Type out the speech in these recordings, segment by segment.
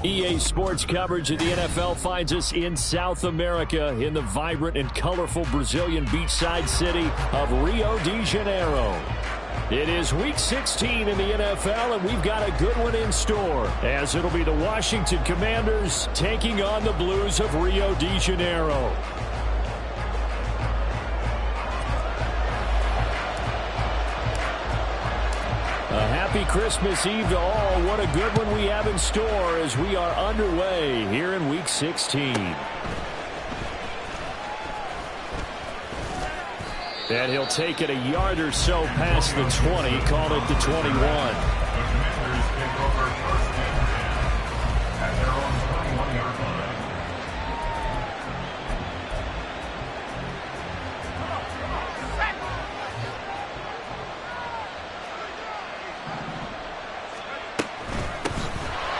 EA Sports coverage of the NFL finds us in South America in the vibrant and colorful Brazilian beachside city of Rio de Janeiro. It is Week 16 in the NFL, and we've got a good one in store, as it'll be the Washington Commanders taking on the Blues of Rio de Janeiro. A happy Christmas Eve to all. What a good one we have in store as we are underway here in Week 16. And he'll take it a yard or so past the 20, call it the 21.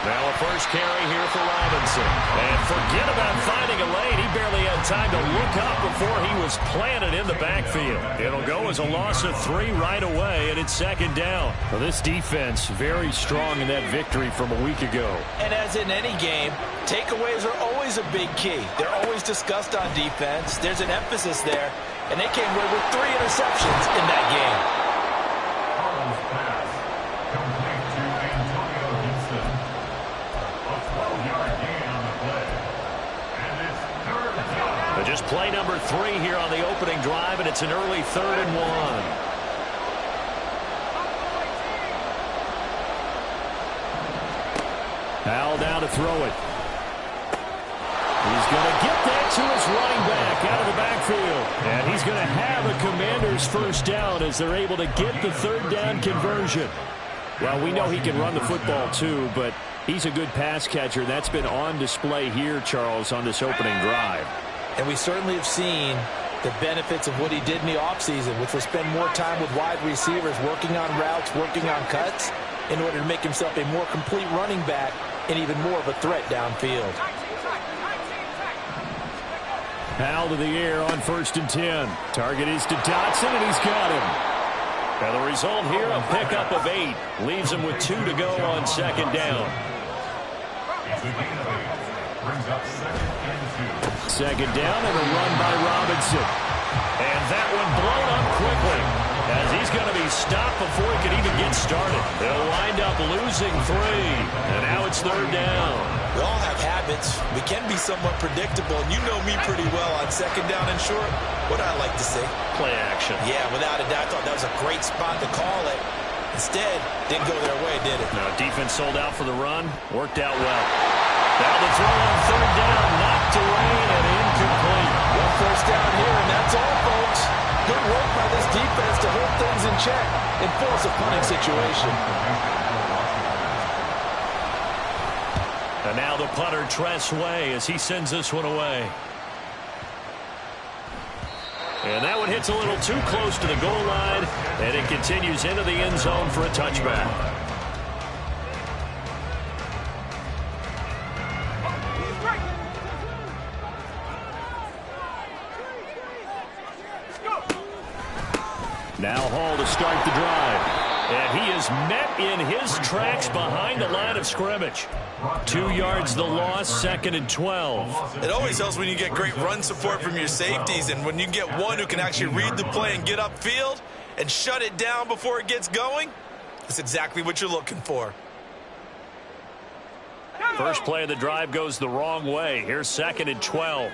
Now a first carry here for Robinson. And forget about finding a lane. He barely had time to look up before he was planted in the backfield. It'll go as a loss of 3 right away, and it's second down. Well, this defense very strong in that victory from a week ago. And as in any game, takeaways are always a big key. They're always discussed on defense. There's an emphasis there, and they came away with 3 interceptions in that game. Just play number 3 here on the opening drive, and it's an early 3rd and 1. Powell down to throw it. He's going to get that to his running back out of the backfield. And he's going to have a Commanders first down as they're able to get the 3rd down conversion. Well, we know he can run the football too, but he's a good pass catcher. That's been on display here, Charles, on this opening drive. And we certainly have seen the benefits of what he did in the offseason, which was spend more time with wide receivers, working on routes, working on cuts, in order to make himself a more complete running back and even more of a threat downfield. Powell to the air on 1st and 10. Target is to Dotson, and he's got him. Now the result here, a pickup of 8. Leaves him with 2 to go on 2nd down. Brings up 2nd and 2. 2nd down and a run by Robinson. And that one blown up quickly as he's going to be stopped before he can even get started. They'll wind up losing 3. And now it's 3rd down. We all have habits. We can be somewhat predictable, and you know me pretty well on 2nd down and short. What I like to say? Play action. Yeah, without a doubt. I thought that was a great spot to call it. Instead, didn't go their way, did it? No, defense sold out for the run. Worked out well. Now the throw on 3rd down, knocked away and incomplete. Well, first down here, and that's all, folks. Good work by this defense to hold things in check and force a punting situation. And now the punter, Tress Way, as he sends this one away. And that one hits a little too close to the goal line, and it continues into the end zone for a touchback. Now Hall to start the drive. And he is met in his tracks behind the line of scrimmage. 2 yards the loss, 2nd and 12. It always helps when you get great run support from your safeties, and when you get one who can actually read the play and get upfield and shut it down before it gets going, that's exactly what you're looking for. First play of the drive goes the wrong way. Here's 2nd and 12.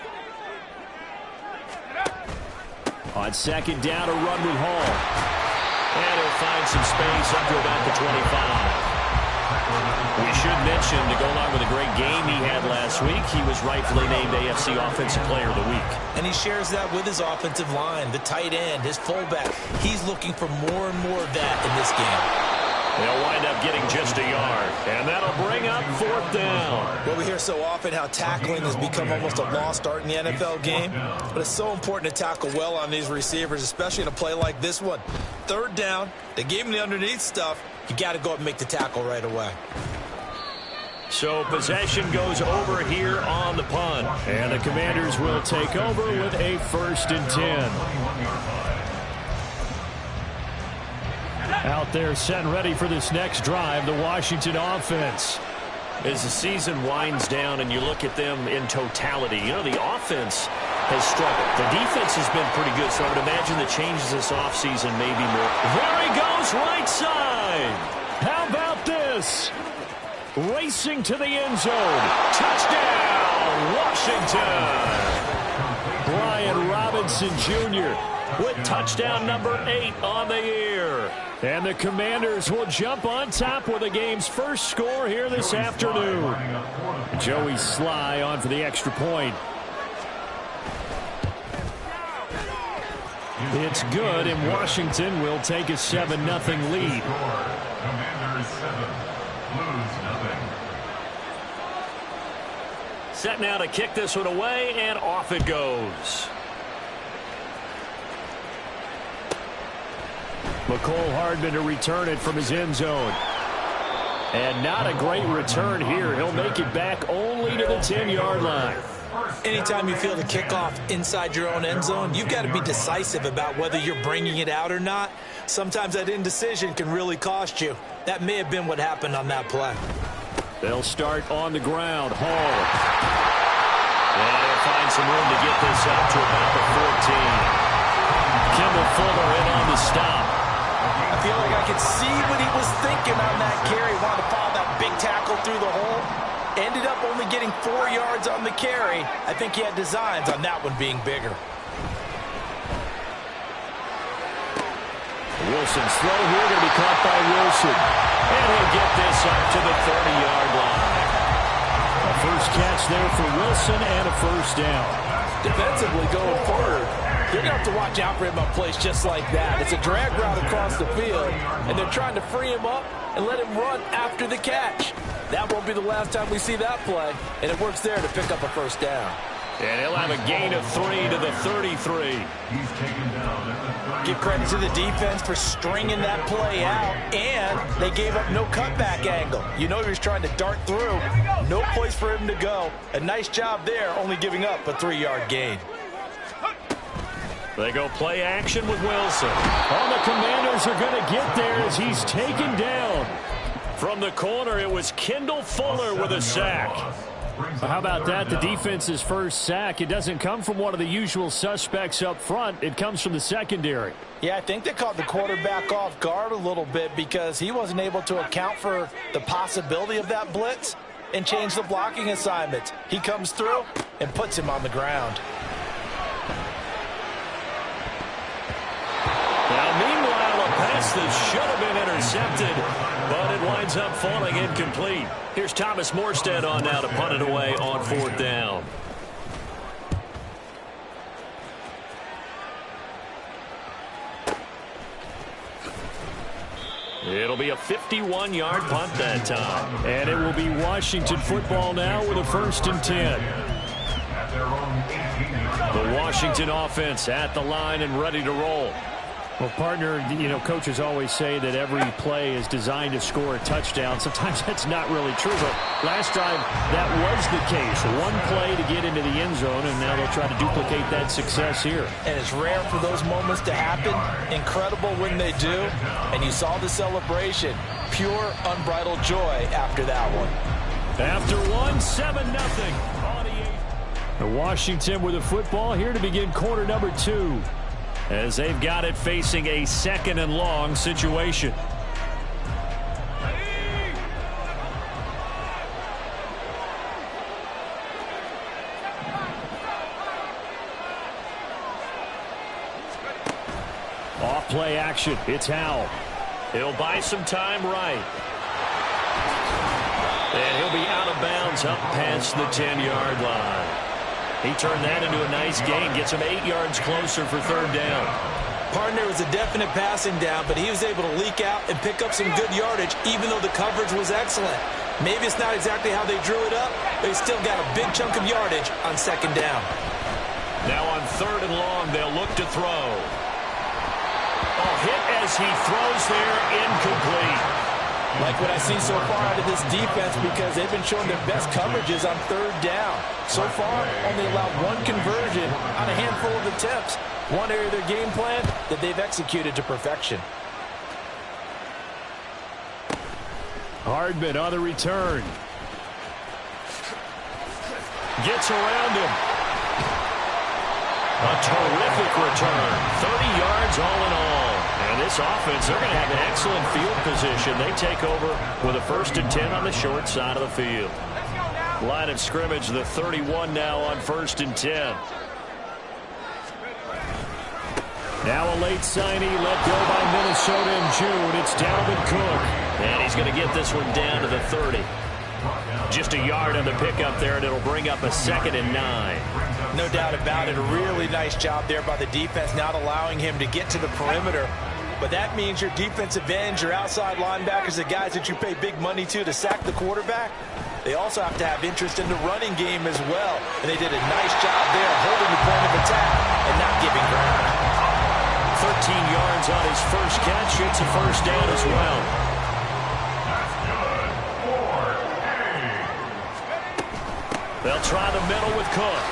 On 2nd down, a run with Hall. And he'll find some space up to about the 25. We should mention, to go along with a great game he had last week, he was rightfully named AFC Offensive Player of the Week. And he shares that with his offensive line, the tight end, his fullback. He's looking for more and more of that in this game. They'll wind up getting just a yard, and that'll bring up 4th down. Well, we hear so often how tackling has become almost a lost art in the NFL game, but it's so important to tackle well on these receivers, especially in a play like this one. 3rd down, they gave him the underneath stuff. You got to go up and make the tackle right away. So possession goes over here on the punt, and the Commanders will take over with a 1st and 10. Out there set and ready for this next drive, the Washington offense. As the season winds down and you look at them in totality, you know, the offense has struggled. The defense has been pretty good, so I would imagine the changes this offseason may be more. There he goes, right side. How about this? Racing to the end zone. Touchdown, Washington. Brian Robinson Jr. with touchdown number 8 on the year. And the Commanders will jump on top with the game's first score here this afternoon. Joey Sly on for the extra point. It's good, and Washington will take a 7-0 lead. Commanders 7, Blues 0. Set now to kick this one away, and off it goes. McCole Hardman to return it from his end zone. And not a great return here. He'll make it back only to the 10-yard line. Anytime you feel the kickoff inside your own end zone, you've got to be decisive about whether you're bringing it out or not. Sometimes that indecision can really cost you. That may have been what happened on that play. They'll start on the ground. Hall. And he'll find some room to get this up to about the 14. Kendall Fuller in on the stop. I feel like I could see what he was thinking on that carry. Wanted to follow that big tackle through the hole. Ended up only getting 4 yards on the carry. I think he had designs on that one being bigger. Wilson's throw here going to be caught by Wilson. And he'll get this up to the 30-yard line. A first catch there for Wilson and a first down. Defensively going forward, you're going to have to watch out for him on plays just like that. It's a drag route across the field, and they're trying to free him up and let him run after the catch. That won't be the last time we see that play, and it works there to pick up a first down. And he'll have a gain of 3 to the 33. He's taken down at the 30. Give credit to the defense for stringing that play out, and they gave up no cutback angle. You know he was trying to dart through. No place for him to go. A nice job there, only giving up a 3-yard gain. They go play action with Wilson. All the Commanders are going to get there as he's taken down. From the corner, it was Kendall Fuller with a sack. How about that? The defense's first sack. It doesn't come from one of the usual suspects up front. It comes from the secondary. Yeah, I think they caught the quarterback off guard a little bit because he wasn't able to account for the possibility of that blitz and change the blocking assignment. He comes through and puts him on the ground. Now, meanwhile, a pass that should have been intercepted, but it winds up falling incomplete. Here's Thomas Morstead on now to punt it away on 4th down. It'll be a 51-yard punt that time. And it will be Washington football now with a 1st and 10. The Washington offense at the line and ready to roll. Well, partner, you know, coaches always say that every play is designed to score a touchdown. Sometimes that's not really true, but last drive, that was the case. One play to get into the end zone, and now they'll try to duplicate that success here. And it's rare for those moments to happen. Incredible when they do. And you saw the celebration. Pure, unbridled joy after that one. After one, 7-0. Washington with the football here to begin quarter number 2. As they've got it facing a 2nd and long situation. Off play action. It's Howell. He'll buy some time right. And he'll be out of bounds up past the 10-yard line. He turned that into a nice gain, gets him 8 yards closer for 3rd down. Partner was a definite passing down, but he was able to leak out and pick up some good yardage, even though the coverage was excellent. Maybe it's not exactly how they drew it up, but he still got a big chunk of yardage on 2nd down. Now on 3rd and long, they'll look to throw. Oh, hit as he throws there, incomplete. Like what I see so far out of this defense because they've been showing their best coverages on 3rd down. So far, only allowed one conversion on a handful of attempts. One area of their game plan that they've executed to perfection. Hardman on the return. Gets around him. A terrific return. 30 yards all in all. And this offense, they're going to have an excellent field position. They take over with a 1st and 10 on the short side of the field. Line of scrimmage, the 31 now on 1st and 10. Now a late signee let go by Minnesota in June. It's Dalvin Cook. And he's going to get this one down to the 30. Just a yard on the pickup there, and it'll bring up a 2nd and 9. No doubt about it. A really nice job there by the defense, not allowing him to get to the perimeter. But that means your defensive ends, your outside linebackers, the guys that you pay big money to sack the quarterback, they also have to have interest in the running game as well. And they did a nice job there holding the point of attack and not giving ground. 13 yards on his first catch. It's a 1st down as well. They'll try the middle with Cook.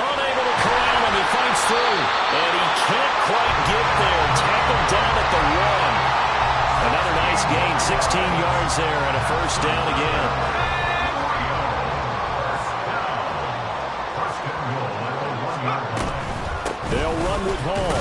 Unable to corral him. He fights through. And he can't quite get there. Tackled down at the 1. Another nice gain. 16 yards there and a 1st down again. They'll run with Hall.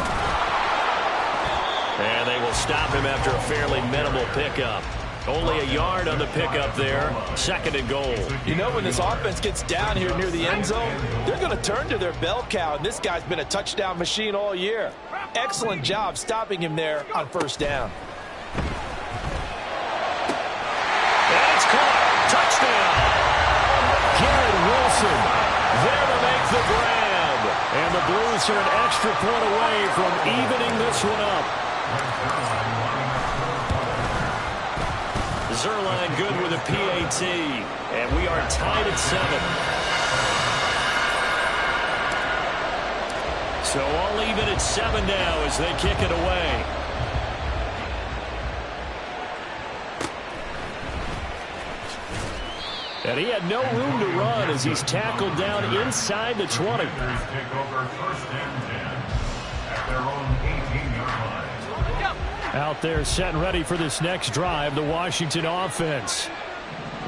And they will stop him after a fairly minimal pickup. Only a yard on the pickup there. 2nd and goal. You know, when this offense gets down here near the end zone, they're going to turn to their bell cow, and this guy's been a touchdown machine all year. Excellent job stopping him there on 1st down. And it's caught. Touchdown. Garrett Wilson there to make the grab. And the Blues are an extra point away from evening this one up. Zuerlein good with a PAT, and we are tied at 7. So all even at 7 now as they kick it away. And he had no room to run as he's tackled down inside the 20. Take over 1st and 10 at their own 18-yard line. Out there set and ready for this next drive, the Washington offense.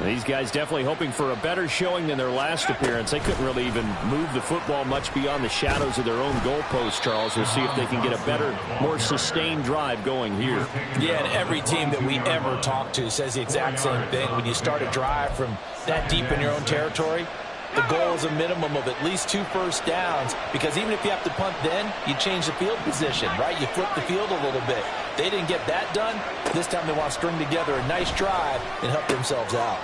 These guys definitely hoping for a better showing than their last appearance. They couldn't really even move the football much beyond the shadows of their own goalpost, Charles. We'll see if they can get a better, more sustained drive going here. Yeah, and every team that we ever talk to says the exact same thing. When you start a drive from that deep in your own territory, the goal is a minimum of at least 2 first downs, because even if you have to punt then, you change the field position, right? You flip the field a little bit. They didn't get that done. This time they want to string together a nice drive and help themselves out.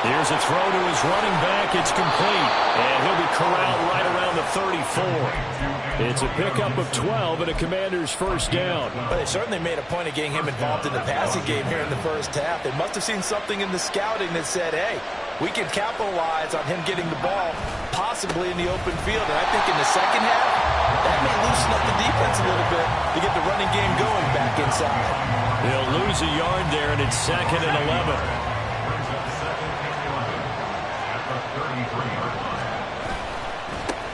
Here's a throw to his running back. It's complete. And he'll be corralled right around the 34. It's a pickup of 12 and a Commander's 1st down. But they certainly made a point of getting him involved in the passing game here in the 1st half. They must have seen something in the scouting that said, hey, we can capitalize on him getting the ball possibly in the open field. And I think in the 2nd half, that may loosen up the defense a little bit to get the running game going back inside. They'll lose a yard there, and it's 2nd and 11.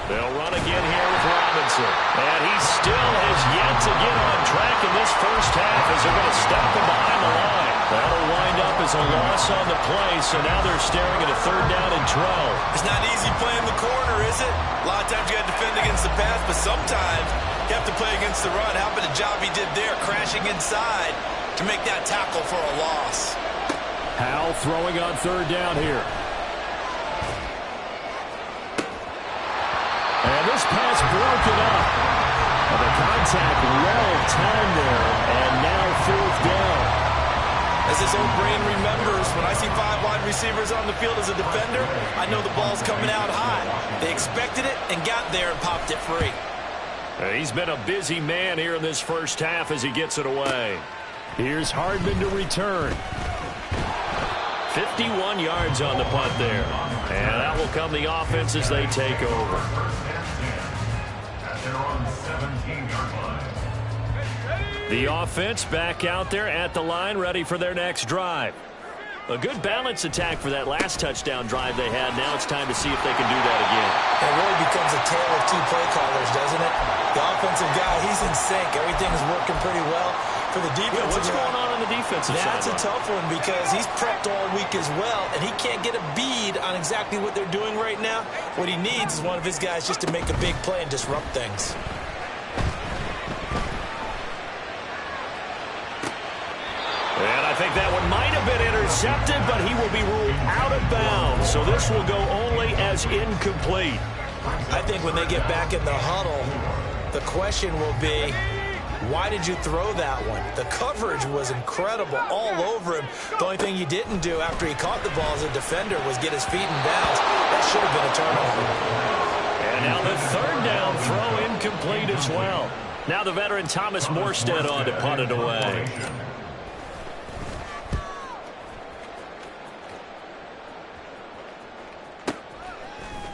They'll run again here with Robinson. And he still has yet to get on track in this 1st half as they're going to stop him behind the line. That'll wind up as a loss on the play, so now they're staring at a 3rd down and 12. It's not easy playing the corner, is it? A lot of times you got to defend against the pass, but sometimes you have to play against the run. How about the job he did there, crashing inside to make that tackle for a loss? Howell throwing on 3rd down here. And this pass broken up. And the contact well timed there, and now 4th down. As his old brain remembers, when I see 5 wide receivers on the field as a defender, I know the ball's coming out high. They expected it and got there and popped it free. He's been a busy man here in this 1st half as he gets it away. Here's Hardman to return. 51 yards on the punt there. And that will come the offense as they take over. At their own 17-yard line. The offense back out there at the line, ready for their next drive. A good balance attack for that last touchdown drive they had. Now it's time to see if they can do that again. It really becomes a tale of 2 play callers, doesn't it? The offensive guy. He's in sync. Everything's working pretty well for the defense. Yeah, what's going on the defensive side? That's a tough one because he's prepped all week as well, and he can't get a bead on exactly what they're doing right now. What he needs is one of his guys just to make a big play and disrupt things. And I think that one might have been intercepted, but he will be ruled out of bounds. So this will go only as incomplete. I think when they get back in the huddle, the question will be, why did you throw that one? The coverage was incredible all over him. The only thing he didn't do after he caught the ball as a defender was get his feet in bounds. That should have been a turnover. And now the third down throw incomplete as well. Now the veteran Thomas Morstead on to punt it away.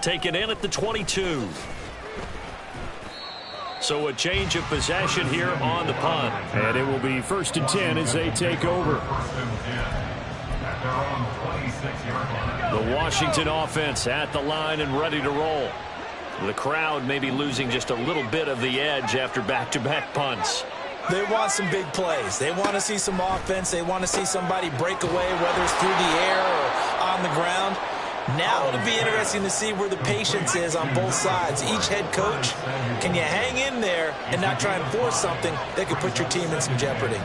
Taken in at the 22. So a change of possession here on the punt. And it will be 1st and 10 as they take over. The Washington offense at the line and ready to roll. The crowd may be losing just a little bit of the edge after back-to-back punts. They want some big plays. They want to see some offense. They want to see somebody break away, whether it's through the air or on the ground. Now it'll be interesting to see where the patience is on both sides. Each head coach, can you hang in there and not try and force something that could put your team in some jeopardy?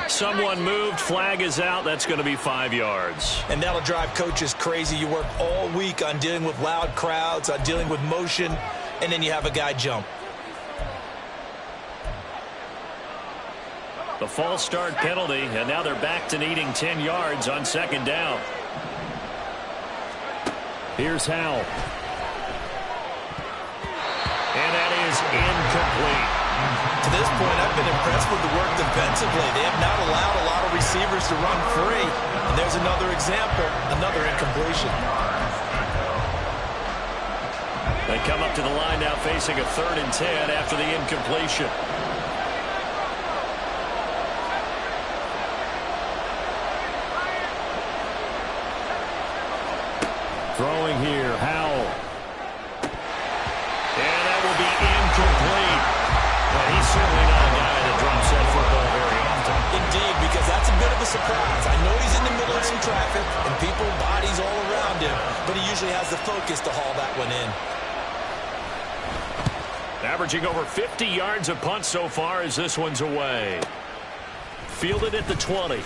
Someone moved, flag is out, that's going to be 5 yards. And that'll drive coaches crazy. You work all week on dealing with loud crowds, on dealing with motion, and then you have a guy jump. The false start penalty, and now they're back to needing 10 yards on 2nd down. Here's Howell. And that is incomplete. To this point, I've been impressed with the work defensively. They have not allowed a lot of receivers to run free. And there's another example, another incompletion. They come up to the line now facing a 3rd and 10 after the incompletion. Throwing here, Howell. And that will be incomplete. Well, he's certainly not a guy that drops that football very often. Indeed, because that's a bit of a surprise. I know he's in the middle of some traffic and people, bodies all around him, but he usually has the focus to haul that one in. Averaging over 50 yards a punt so far as this one's away. Fielded at the 20.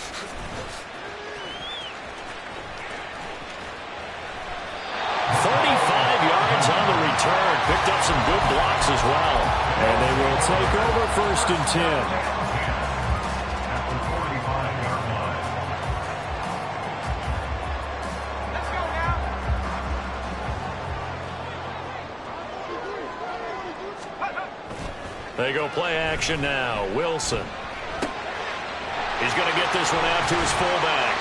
35 yards on the return. Picked up some good blocks as well. And they will take over 1st and 10. They go play action now. Wilson. He's going to get this one out to his fullback.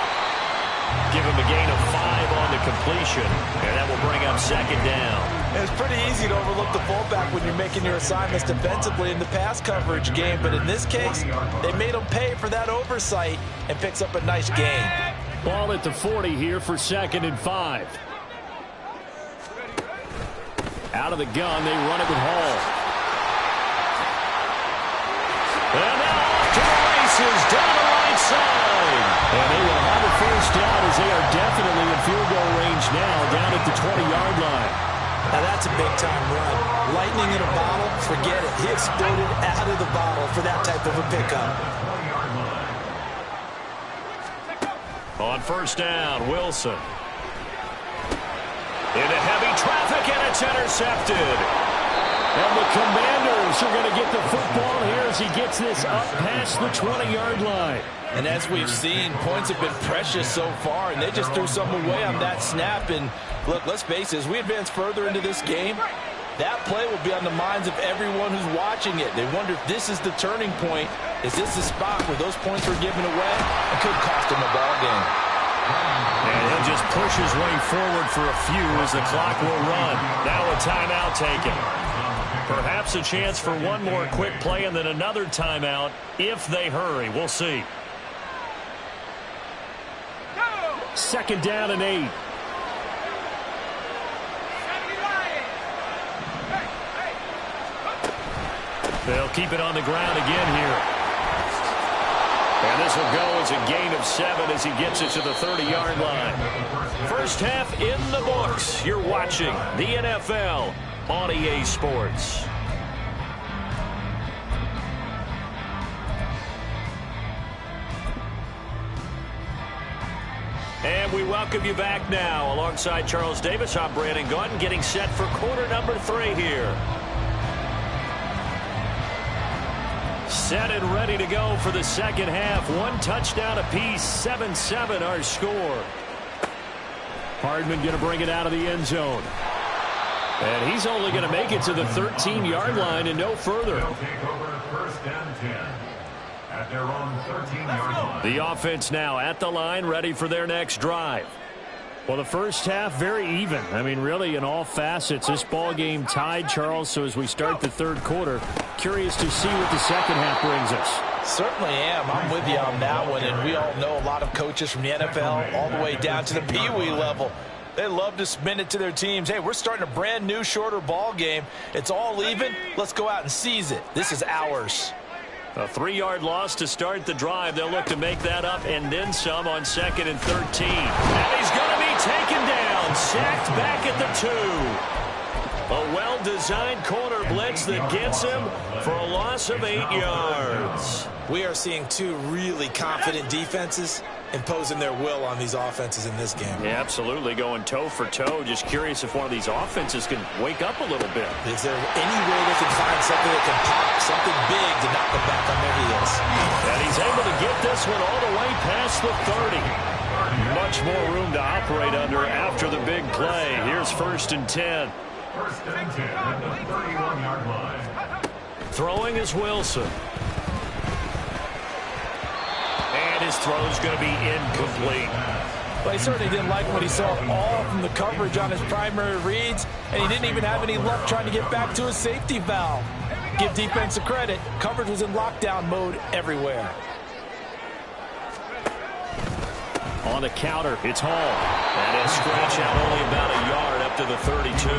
Give him a gain of 5 on the completion, and that will bring up 2nd down. And it's pretty easy to overlook the fullback when you're making your assignments defensively in the pass coverage game, but in this case, they made him pay for that oversight and picks up a nice gain. Ball at the 40 here for 2nd and 5. Out of the gun, they run it with Hall. And now off to the races down the right side. And they will have a 1st down as they are definitely in field goal range now down at the 20-yard line. Now that's a big-time run. Lightning in a bottle, forget it. He exploded out of the bottle for that type of a pickup. On 1st down, Wilson. Into heavy traffic, and it's intercepted. And the Commanders are going to get the football here as he gets this up past the 20-yard line. And as we've seen, points have been precious so far, and they just threw some away on that snap. And look, let's face it, as we advance further into this game, that play will be on the minds of everyone who's watching it. They wonder if this is the turning point. Is this the spot where those points were given away? It could cost them a ball game. And he'll just push his way forward for a few as the clock will run. Now a timeout taken. Perhaps a chance for one more quick play and then another timeout if they hurry. We'll see. 2nd down and 8. They'll keep it on the ground again here. And this will go as a gain of 7 as he gets it to the 30-yard line. First half in the books. You're watching the NFL on EA Sports. And we welcome you back now. Alongside Charles Davis, I'm Brandon Gaudin, getting set for quarter number 3 here. Set and ready to go for the second half. 1 touchdown apiece, 7-7 our score. Hardman going to bring it out of the end zone. And he's only going to make it to the 13-yard line and no further. They'll take over first and 10 at their own 13-yard line. The offense now at the line, ready for their next drive. Well, the first half, very even. I mean, really, in all facets, this ball game tied, Charles. So as we start the third quarter, curious to see what the second half brings us. Certainly am. I'm with you on that one. And we all know a lot of coaches from the NFL all the way down to the Pee Wee level. They love to spin it to their teams. Hey, we're starting a brand new, shorter ball game. It's all even. Let's go out and seize it. This is ours. A 3-yard loss to start the drive. They'll look to make that up and then some on 2nd and 13. And he's going to be taken down. Sacked back at the 2. A well-designed corner blitz that gets him for a loss of 8 yards. We are seeing 2 really confident defenses imposing their will on these offenses in this game. Yeah, absolutely, going toe for toe. Just curious if one of these offenses can wake up a little bit. Is there any way they can find something that can pop, something big to knock them back on their heels? And he's able to get this one all the way past the 30. Much more room to operate under after the big play. Here's 1st and 10. First and 10 at the 31-yard line. Throwing is Wilson. And his throw's going to be incomplete. Well, he certainly didn't like what he saw all from the coverage on his primary reads, and he didn't even have any luck trying to get back to his safety valve. Give defense a credit. Coverage was in lockdown mode everywhere. On the counter, it's Hall. And a scratch out only about a yard up to the 32.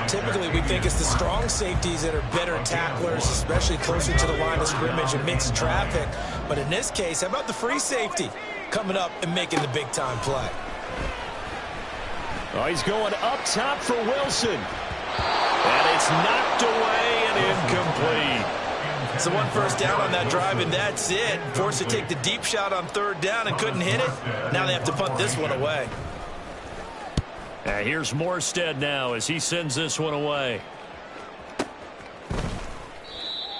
Typically, we think it's the strong safeties that are better tacklers, especially closer to the line of scrimmage amidst traffic. But in this case, how about the free safety coming up and making the big-time play? Oh, he's going up top for Wilson. And it's knocked away and incomplete. So 1 first down on that drive, and that's it. Forced to take the deep shot on 3rd down and couldn't hit it. Now they have to punt this one away. Here's Morstead now as he sends this one away.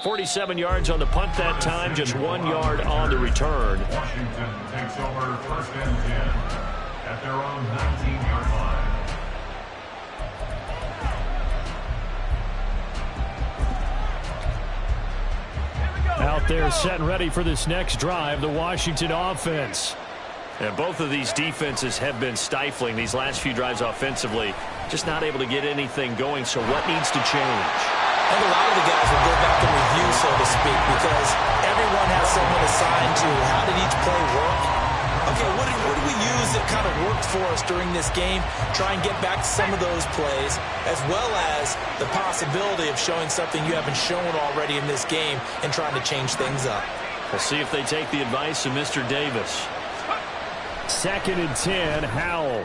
47 yards on the punt that time, just 1 yard on the return. Washington takes over first and 10 at their own 19-yard line. Out there set and ready for this next drive, the Washington offense. And both of these defenses have been stifling these last few drives offensively. Just not able to get anything going, so what needs to change? And a lot of the guys will go back and review, so to speak, because everyone has someone assigned to how did each play work. Okay, what did we use that kind of worked for us during this game? Try and get back to some of those plays, as well as the possibility of showing something you haven't shown already in this game and trying to change things up. We'll see if they take the advice of Mr. Davis. 2nd and 10, Howell.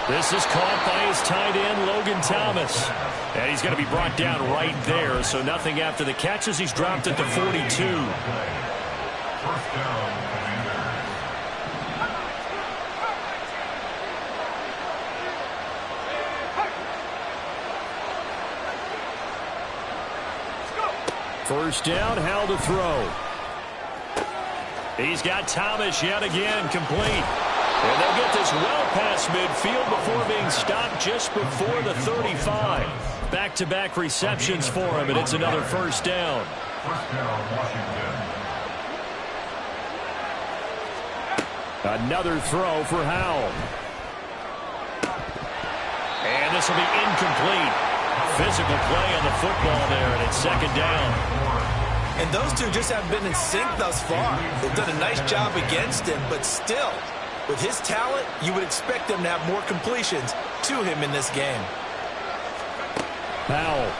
This is caught by his tight end, Logan Thomas. And he's going to be brought down right there, so nothing after the catch as he's dropped at the 42. First down, First down, Howell to throw. He's got Thomas yet again, complete. And they'll get this well past midfield before being stopped just before the 35. Back-to-back receptions for him, and it's another first down. First down, Washington. Another throw for Howell. And this will be incomplete. Physical play on the football there, and it's 2nd down. And those two just haven't been in sync thus far. They've done a nice job against him, but still, with his talent, you would expect them to have more completions to him in this game. Howell.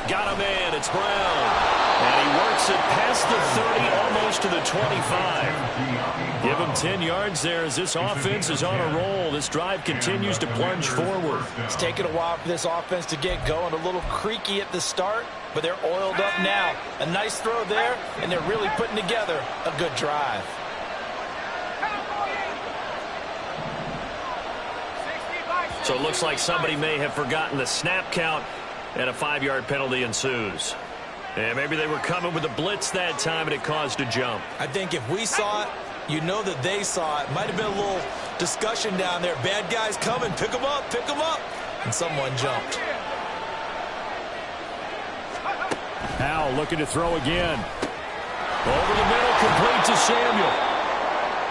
Got him in. It's Brown. And he works it past the 30, almost to the 25. Give him 10 yards there as this offense is on a roll. This drive continues to plunge forward. It's taken a while for this offense to get going. A little creaky at the start, but they're oiled up now. A nice throw there, and they're really putting together a good drive. So it looks like somebody may have forgotten the snap count, and a 5-yard penalty ensues. And maybe they were coming with a blitz that time, and it caused a jump. I think if we saw it, you know that they saw it. Might have been a little discussion down there. Bad guys coming. Pick them up. Pick them up. And someone jumped. Now looking to throw again. Over the middle, complete to Samuel.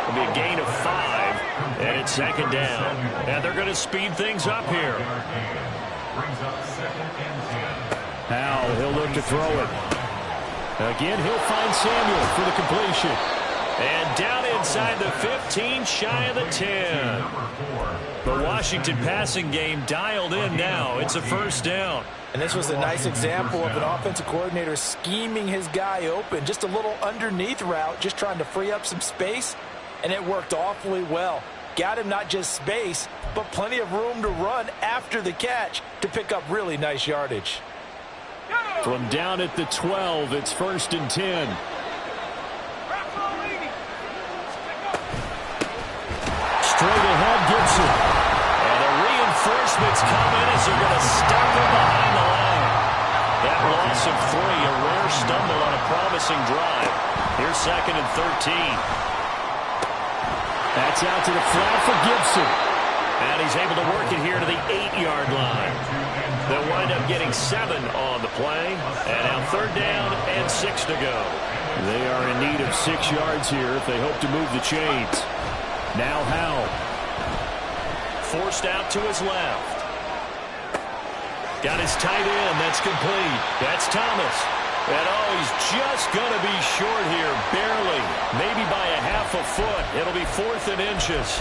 It'll be a gain of 5, and it's second down. And they're going to speed things up here. Now he'll look to throw it. Again, he'll find Samuel for the completion. And down inside the 15, shy of the 10. The Washington passing game dialed in now. It's a first down. And this was a nice example of an offensive coordinator scheming his guy open. Just a little underneath route, just trying to free up some space. And it worked awfully well. Got him not just space, but plenty of room to run after the catch to pick up really nice yardage. From down at the 12, it's 1st and 10. Straight ahead, Gibson. And the reinforcements come in as they're going to stop him behind the line. That loss of 3, a rare stumble on a promising drive. Here's 2nd and 13. That's out to the flat for Gibson. And he's able to work it here to the 8-yard line. They'll wind up getting 7 on the play. And now 3rd down and 6 to go. They are in need of 6 yards here if they hope to move the chains. Now Howell. Forced out to his left. Got his tight end. That's complete. That's Thomas. And oh, he's just going to be short here, barely. Maybe by a half a foot. It'll be 4th and inches.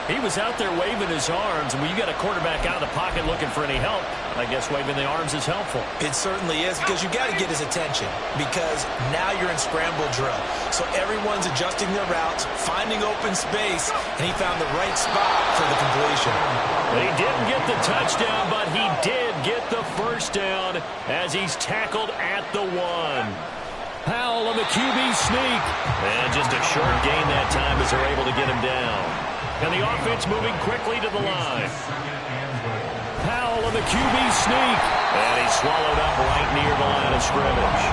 He was out there waving his arms, and when you got a quarterback out of the pocket looking for any help, I guess waving the arms is helpful. It certainly is, because you got to get his attention, because now you're in scramble drill. So everyone's adjusting their routes, finding open space, and he found the right spot for the completion. He didn't get the touchdown, but he did get the first down as he's tackled at the 1. Howell on the QB sneak. And just a short gain that time as they're able to get him down. And the offense moving quickly to the line. Howell on the QB sneak. And he's swallowed up right near the line of scrimmage.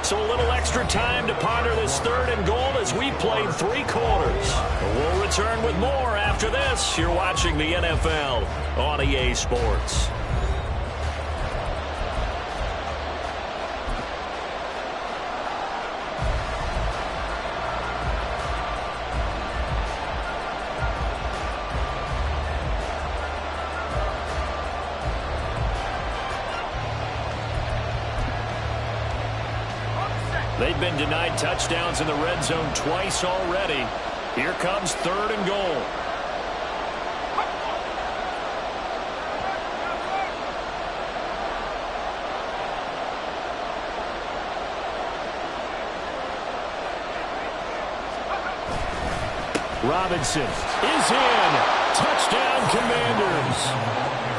So a little extra time to ponder this 3rd and goal as we played 3 quarters. We'll return with more after this. You're watching the NFL on EA Sports. They've been denied touchdowns in the red zone twice already. Here comes 3rd and goal. Robinson is in. Touchdown, Commanders.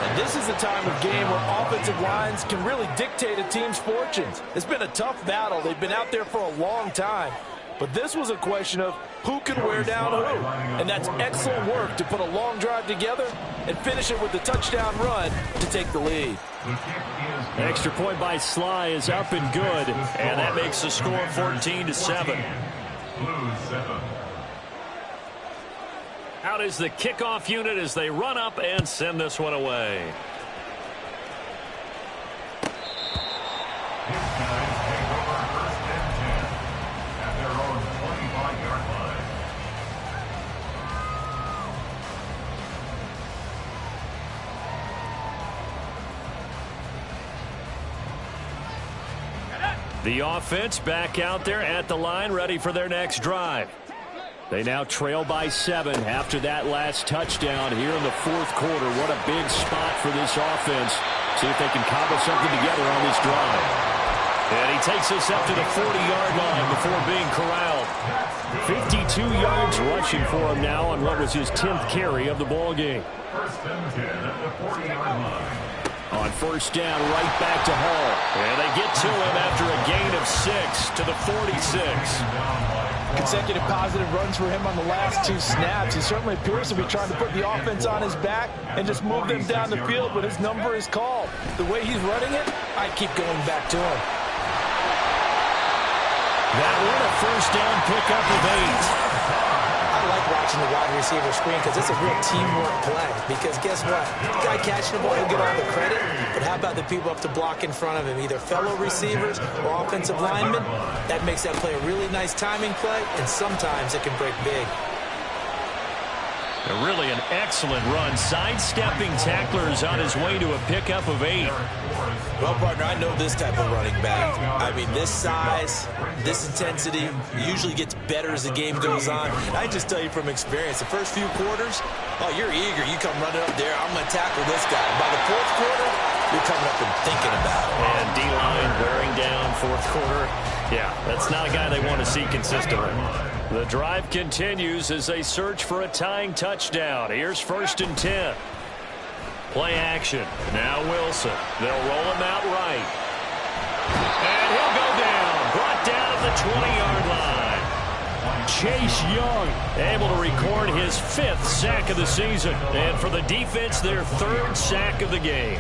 And this is the time of game where offensive lines can really dictate a team's fortunes. It's been a tough battle. They've been out there for a long time. But this was a question of who can wear down who. And that's excellent work to put a long drive together and finish it with the touchdown run to take the lead. Extra point by Sly is up and good. And that makes the score 14-7. Out is the kickoff unit as they run up and send this one away. The offense back out there at the line, ready for their next drive. They now trail by 7 after that last touchdown here in the fourth quarter. What a big spot for this offense. See if they can cobble something together on this drive. And he takes us up to the 40-yard line before being corralled. 52 yards rushing for him now on what was his 10th carry of the ball game. First and 10 at the 40-yard line. On first down, right back to Hall. And they get to him after a gain of 6 to the 46. Consecutive positive runs for him on the last 2 snaps. He certainly appears to be trying to put the offense on his back and just move them down the field, but his number is called. The way he's running it, I keep going back to him. That one a first down pickup of 8. I like watching the wide receiver screen because it's a real teamwork play. Because guess what? The guy catching the ball, he'll get all the credit. But how about the people up to block in front of him? Either fellow receivers or offensive linemen. That makes that play a really nice timing play, and sometimes it can break big. Really an excellent run. Sidestepping tacklers on his way to a pickup of 8. Well, partner, I know this type of running back. I mean, this size, this intensity usually gets better as the game goes on. I just tell you from experience, the first few quarters, oh, you're eager. You come running up there, I'm going to tackle this guy. By the fourth quarter, you're coming up and thinking about it. And D-line wearing down fourth quarter. Yeah, that's not a guy they want to see consistently. The drive continues as they search for a tying touchdown. Here's first and 10. Play action. Now Wilson. They'll roll him out right. And he'll go down. Brought down at the 20-yard line. Chase Young able to record his 5th sack of the season. And for the defense, their 3rd sack of the game.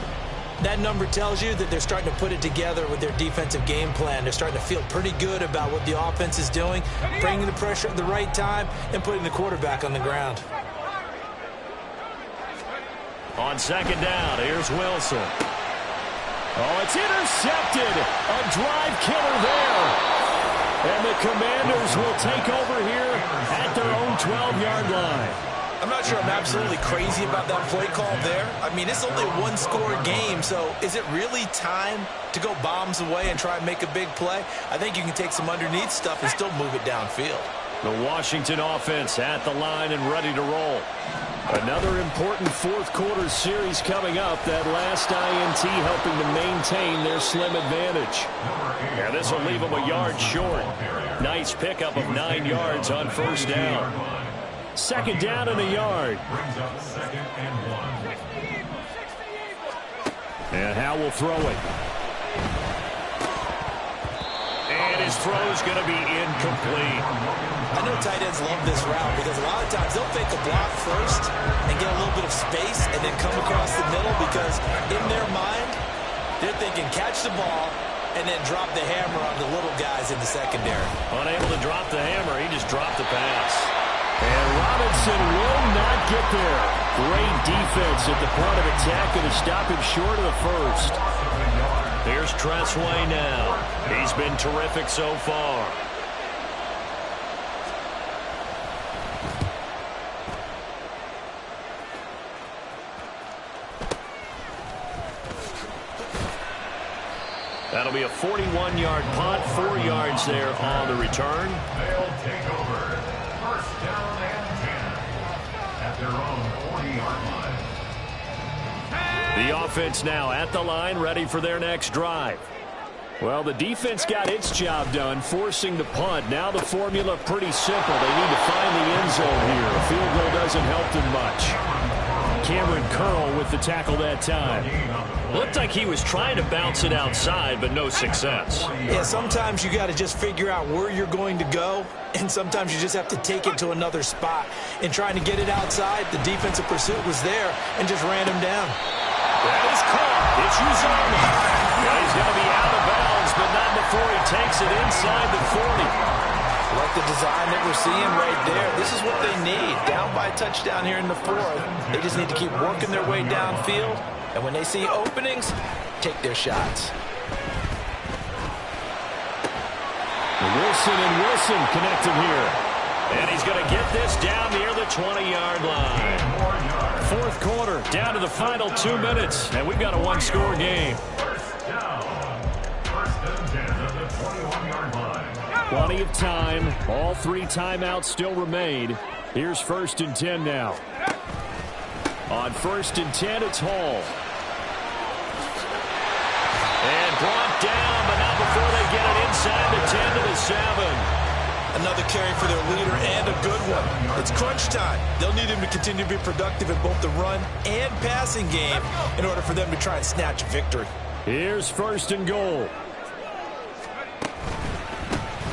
That number tells you that they're starting to put it together with their defensive game plan. They're starting to feel pretty good about what the offense is doing, bringing the pressure at the right time, and putting the quarterback on the ground. On second down, here's Wilson. Oh, it's intercepted. A drive killer there. And the Commanders will take over here at their own 12-yard line. I'm not sure I'm absolutely crazy about that play call there. I mean, it's only a one-score game, so is it really time to go bombs away and try and make a big play? I think you can take some underneath stuff and still move it downfield. The Washington offense at the line and ready to roll. Another important fourth quarter series coming up. That last INT helping to maintain their slim advantage. Yeah, this will leave them a yard short. Nice pickup of 9 yards on first down. Second down and a yard. And Howe will throw it. And his throw's going to be incomplete. I know tight ends love this route because a lot of times they'll fake a block first and get a little bit of space and then come across the middle because in their mind, they're thinking catch the ball and then drop the hammer on the little guys in the secondary. Unable to drop the hammer, he just dropped the pass. And Robinson will not get there. Great defense at the point of attack and to stop him short of the first. Here's Tressway now. He's been terrific so far. That'll be a 41-yard punt, 4 yards there on the return. They'll take over. First down and 10 at their own 40-yard line. The offense now at the line, ready for their next drive. Well, the defense got its job done, forcing the punt. Now the formula pretty simple. They need to find the end zone here. A field goal doesn't help them much. Cameron Curl with the tackle that time. Looked like he was trying to bounce it outside, but no success. Yeah, sometimes you got to just figure out where you're going to go, and sometimes you just have to take it to another spot. In trying to get it outside, the defensive pursuit was there and just ran him down. That is caught. It's Uzomah. Yeah, he's going to be out of bounds, but not before he takes it inside the 40. Like the design that we're seeing right there. This is what they need. Down by a touchdown here in the fourth. They just need to keep working their way downfield. And when they see openings, take their shots. Wilson and Wilson connected here. And he's going to get this down near the 20-yard line. Fourth quarter, down to the final 2 minutes. And we've got a one-score game. First down. First and 10 at the 21-yard line. Plenty of time. All 3 timeouts still remain. Here's 1st and 10 now. On 1st and 10, it's Hall. And brought down, but not before they get it inside the 10 to the 7. Another carry for their leader and a good one. It's crunch time. They'll need him to continue to be productive in both the run and passing game in order for them to try and snatch victory. Here's 1st and goal.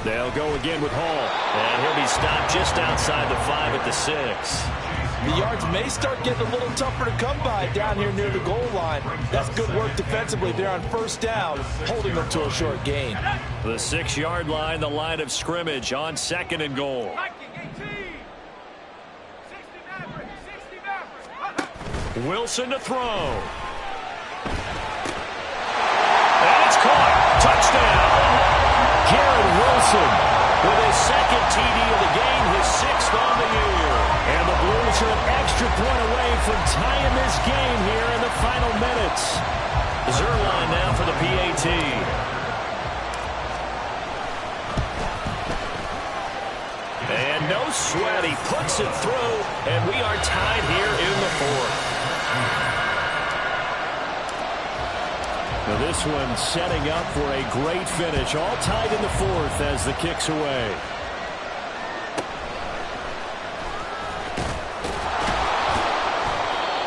They'll go again with Hall. And he'll be stopped just outside the 5 at the 6. The yards may start getting a little tougher to come by down here near the goal line. That's good work defensively there on 1st down, holding them to a short gain. The 6-yard line, the line of scrimmage on 2nd and goal. Wilson to throw. And it's caught. Touchdown. Garrett Wilson with his 2nd TD of the game, his 6th on the year. And the Blues are an extra point away from tying this game here in the final minutes. Zuerlein now for the PAT. And no sweat, he puts it through, and we are tied here in the 4th. Now this one setting up for a great finish, all tied in the 4th as the kick's away.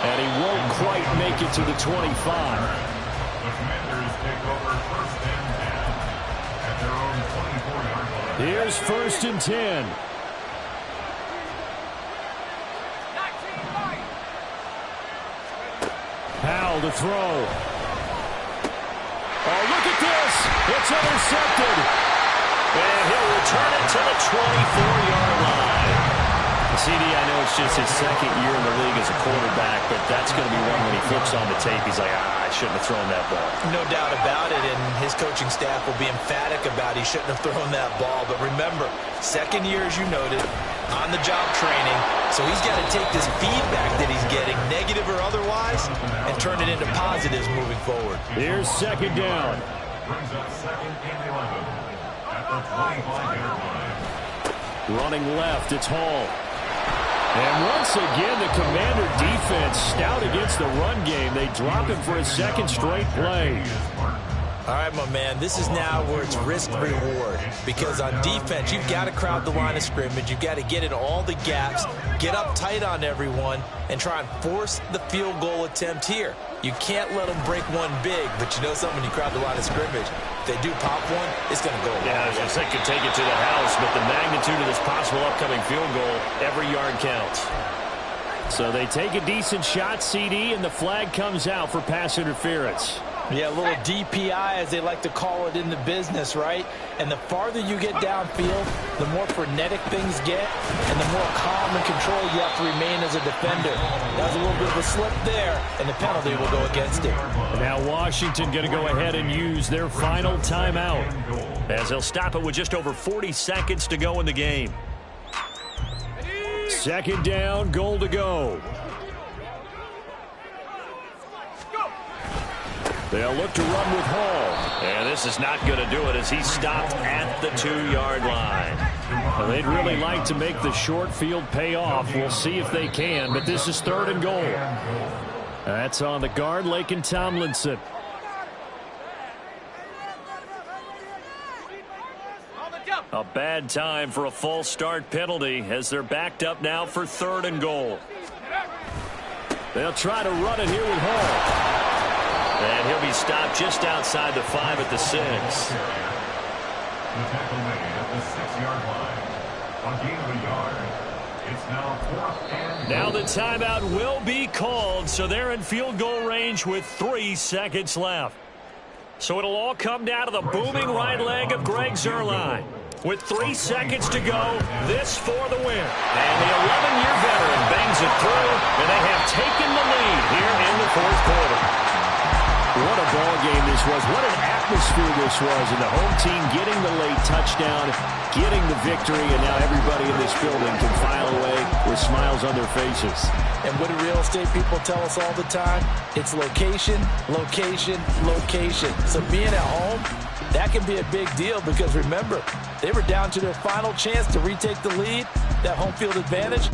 And he won't quite make it to the 25. The Commanders take over 1st and 10 at their own 24-yard line. Here's 1st and 10. Powell to throw. Oh, look at this. It's intercepted. And he'll return it to the 24-yard line. CD, I know it's just his 2nd year in the league as a quarterback, but that's going to be one when he flips on the tape. He's like, I shouldn't have thrown that ball. No doubt about it, and his coaching staff will be emphatic about he shouldn't have thrown that ball. But remember, 2nd year, as you noted, on-the-job training, so he's got to take this feedback that he's getting, negative or otherwise, and turn it into positives moving forward. Here's 2nd down. Brings up 2nd and 11 at the 25-yard line. Running left, it's Hall. And once again, the Commander defense stout against the run game. They drop him for a 2nd straight play. All right, my man, this is now where it's risk-reward. Because on defense, you've got to crowd the line of scrimmage. You've got to get in all the gaps, get up tight on everyone, and try and force the field goal attempt here. You can't let them break one big, but you know something, when you crowd the line of scrimmage, if they do pop one, it's going to go. Yeah, I was going to say could take it to the house, but the magnitude of this possible upcoming field goal, every yard counts. So they take a decent shot, CD, and the flag comes out for pass interference. Yeah, a little DPI, as they like to call it in the business, right? And the farther you get downfield, the more frenetic things get, and the more calm and control you have to remain as a defender. That was a little bit of a slip there, and the penalty will go against it. Now Washington going to go ahead and use their final timeout, as they'll stop it with just over 40 seconds to go in the game. 2nd down, goal to go. They'll look to run with Hall. And this is not going to do it as he's stopped at the 2-yard line. Well, they'd really like to make the short field pay off. We'll see if they can, but this is 3rd and goal. That's on the guard, Laken Tomlinson. A bad time for a false start penalty as they're backed up now for 3rd and goal. They'll try to run it here with Hall. And he'll be stopped just outside the 5 at the 6. The tackle made at the 6-yard line. A gain of a yard. It's now 4th and now the timeout will be called, so they're in field goal range with 3 seconds left. So it'll all come down to the booming right leg of Greg Zuerlein. With 3 seconds to go, this for the win. And the 11-year veteran bangs it through, and they have taken the lead here in the 4th quarter. What a ball game this was. What an atmosphere this was. And the home team getting the late touchdown, getting the victory, and now everybody in this building can file away with smiles on their faces. And what do real estate people tell us all the time? It's location, location, location. So being at home, that can be a big deal because remember, They were down to their final chance to retake the lead, that home field advantage.